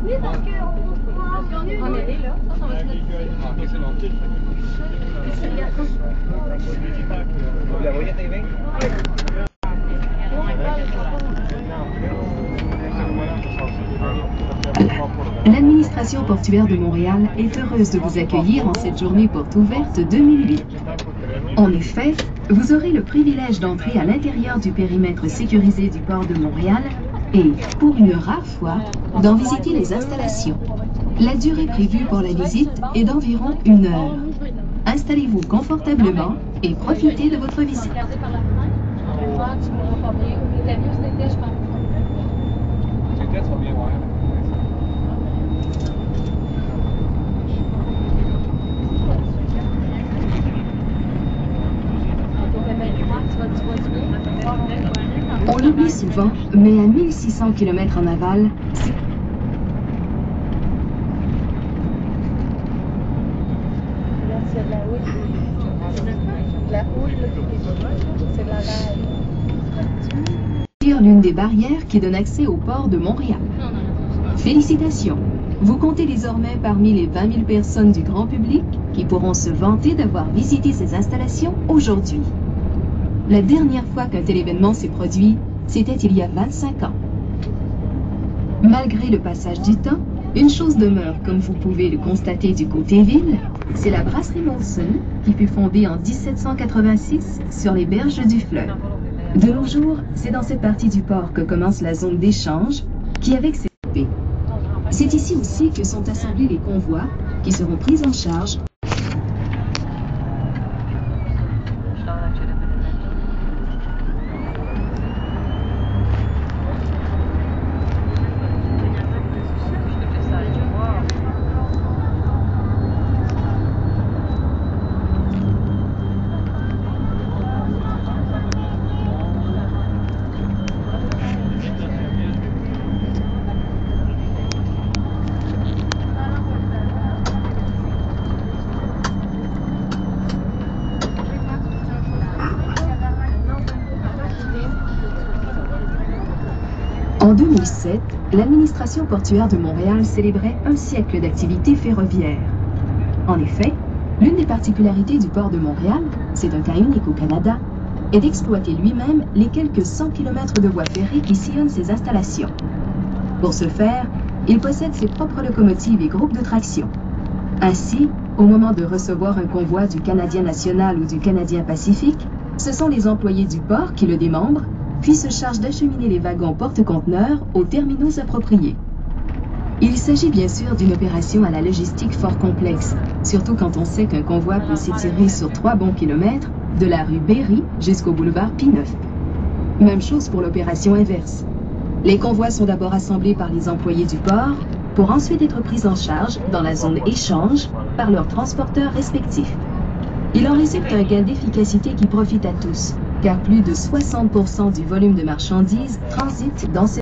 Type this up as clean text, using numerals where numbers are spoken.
Oui, parce qu'on pourra revenir. On est là. Ça va se mettre ici. Vous la voyez, TV? L'administration portuaire de Montréal est heureuse de vous accueillir en cette journée porte ouverte 2008. En effet, vous aurez le privilège d'entrer à l'intérieur du périmètre sécurisé du port de Montréal et, pour une rare fois, d'en visiter les installations. La durée prévue pour la visite est d'environ 1 heure. Installez-vous confortablement et profitez de votre visite. On l'oublie souvent, mais à 1600 km en aval, c'est l'une des barrières qui donne accès au port de Montréal. Félicitations! Vous comptez désormais parmi les 20 000 personnes du grand public qui pourront se vanter d'avoir visité ces installations aujourd'hui. La dernière fois qu'un tel événement s'est produit, c'était il y a 25 ans. Malgré le passage du temps, une chose demeure, comme vous pouvez le constater du côté ville, c'est la brasserie Molson qui fut fondée en 1786 sur les berges du fleuve. De nos jours, c'est dans cette partie du port que commence la zone d'échange qui, avec ses poupées. C'est ici aussi que sont assemblés les convois qui seront pris en charge. En 2007, l'administration portuaire de Montréal célébrait un siècle d'activité ferroviaire. En effet, l'une des particularités du port de Montréal, c'est un cas unique au Canada, est d'exploiter lui-même les quelques 100 km de voies ferrées qui sillonnent ses installations. Pour ce faire, il possède ses propres locomotives et groupes de traction. Ainsi, au moment de recevoir un convoi du Canadien National ou du Canadien Pacifique, ce sont les employés du port qui le démembrent, puis se charge d'acheminer les wagons porte-conteneurs aux terminaux appropriés. Il s'agit bien sûr d'une opération à la logistique fort complexe, surtout quand on sait qu'un convoi peut s'étirer sur 3 bons kilomètres de la rue Berry jusqu'au boulevard Pie-IX. Même chose pour l'opération inverse. Les convois sont d'abord assemblés par les employés du port pour ensuite être pris en charge dans la zone échange par leurs transporteurs respectifs. Il en résulte un gain d'efficacité qui profite à tous, car plus de 60% du volume de marchandises transite dans ces